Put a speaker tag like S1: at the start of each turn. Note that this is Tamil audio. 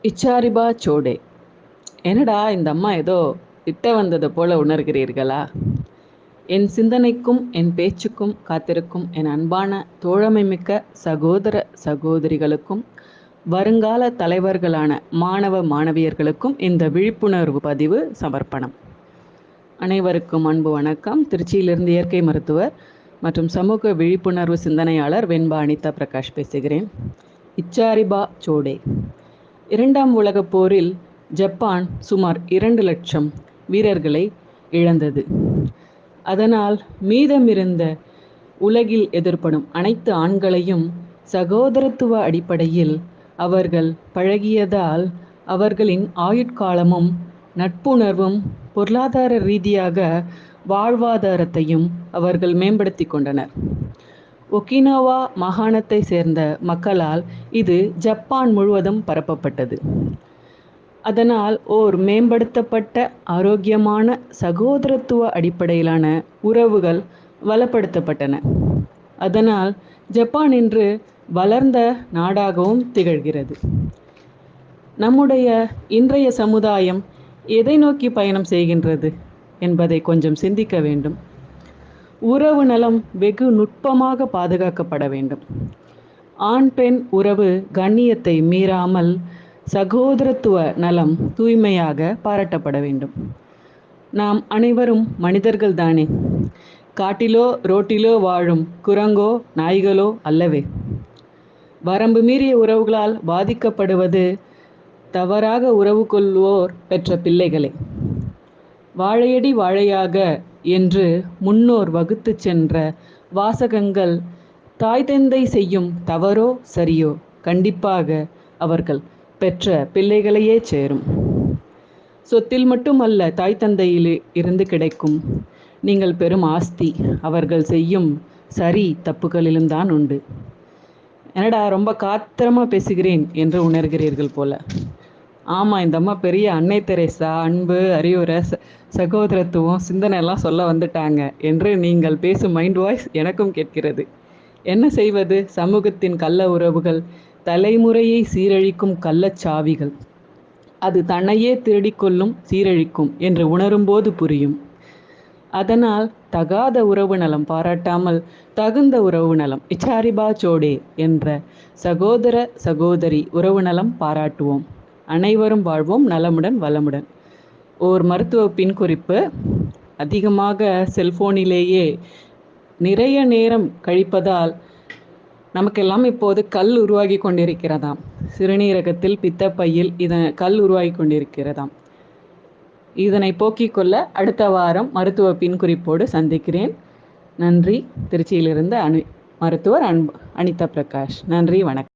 S1: இச்சாரிபா சோடே. என்னடா இந்த அம்மா ஏதோ திட்ட வந்தது போல உணர்கிறீர்களா? என் சிந்தனைக்கும் என் பேச்சுக்கும் காத்திருக்கும் என் அன்பான தோழமைமிக்க சகோதர சகோதரிகளுக்கும் வருங்கால தலைவர்களான மாணவ மாணவியர்களுக்கும் இந்த விழிப்புணர்வு பதிவு சமர்ப்பணம். அனைவருக்கும் அன்பு வணக்கம். திருச்சியிலிருந்து இயற்கை மருத்துவர் மற்றும் சமூக விழிப்புணர்வு சிந்தனையாளர் வெண்பா அனிதா பிரகாஷ் பேசுகிறேன். இச்சாரிபா சோடே. இரண்டாம் உலகப் போரில் ஜப்பான் சுமார் 2 லட்சம் வீரர்களை இழந்தது. அதனால் மீதமிருந்த உலகில் எதிர்ப்படும் அனைத்து ஆண்களையும் சகோதரத்துவ அடிப்படையில் அவர்கள் பழகியதால் அவர்களின் ஆயுட்காலமும் நட்புணர்வும் பொருளாதார ரீதியாக வாழ்வாதாரத்தையும் அவர்கள் மேம்படுத்தி கொண்டனர். ஒகினாவா மாகாணத்தை சேர்ந்த மக்களால் இது ஜப்பான் முழுவதும் பரப்பப்பட்டது. அதனால் மேம்படுத்தப்பட்ட ஆரோக்கியமான சகோதரத்துவ அடிப்படையிலான உறவுகள் வளப்படுத்தப்பட்டன. அதனால் ஜப்பான் இன்று வளர்ந்த நாடாகவும் திகழ்கிறது. நம்முடைய இன்றைய சமுதாயம் எதை நோக்கி பயணம் செய்கின்றது என்பதை கொஞ்சம் சிந்திக்க வேண்டும். உறவு நலம் வெகு நுட்பமாக பாதுகாக்கப்பட வேண்டும். ஆண் பெண் உறவு கண்ணியத்தை மீறாமல் சகோதரத்துவ நலம் தூய்மையாக பாராட்டப்பட வேண்டும். நாம் அனைவரும் மனிதர்கள் தானே. காட்டிலோ ரோட்டிலோ வாழும் குரங்கோ நாய்களோ அல்லவே. வரம்பு மீறிய உறவுகளால் பாதிக்கப்படுவது தவறாக உறவு கொள்வோர் பெற்ற பிள்ளைகளே. வாழையடி வாழையாக என்று முன்னோர் வகுத்து சென்ற வாசகங்கள் தாய் தந்தை செய்யும் தவறோ சரியோ கண்டிப்பாக அவர்கள் பெற்ற பிள்ளைகளையே சேரும். சொத்தில் மட்டுமல்ல, தாய் தந்தையில் இருந்து கிடைக்கும் நீங்கள் பெறும் ஆஸ்தி அவர்கள் செய்யும் சரி தப்புகளிலும் தான் உண்டு. என்னடா ரொம்ப காத்திரமாக பேசுகிறேன் என்று உணர்கிறீர்கள் போல. ஆமாம், இந்த அம்மா பெரிய அன்னை தெரேசா, அன்பு, அறிவுரை, சகோதரத்துவம், சிந்தனை எல்லாம் சொல்ல வந்துட்டாங்க என்று நீங்கள் பேசும் மைண்ட் வாய்ஸ் எனக்கும் கேட்கிறது. என்ன செய்வது? சமூகத்தின் கள்ள உறவுகள் தலைமுறையை சீரழிக்கும் கள்ளச்சாவிகள். அது தன்னையே திருடிக்கொள்ளும், சீரழிக்கும் என்று உணரும்போது புரியும். அதனால் தகாத உறவு நலம் பாராட்டாமல் தகுந்த உறவு நலம், இச்சாரிபா சோடே என்ற சகோதர சகோதரி உறவு நலம் பாராட்டுவோம். அனைவரும் வாழ்வோம் நலமுடன் வளமுடன். ஓர் மருத்துவ பின்குறிப்பு: அதிகமாக செல்போனிலேயே நிறைய நேரம் கழிப்பதால் நமக்கெல்லாம் இப்போது கல் உருவாகி கொண்டிருக்கிறதாம். சிறுநீரகத்தில், பித்தப்பையில் கல் உருவாகி கொண்டிருக்கிறதாம். இதனை போக்கிக் கொள்ள அடுத்த வாரம் மருத்துவ பின்குறிப்போடு சந்திக்கிறேன். நன்றி. திருச்சியிலிருந்து மருத்துவர் அனிதா பிரகாஷ். நன்றி, வணக்கம்.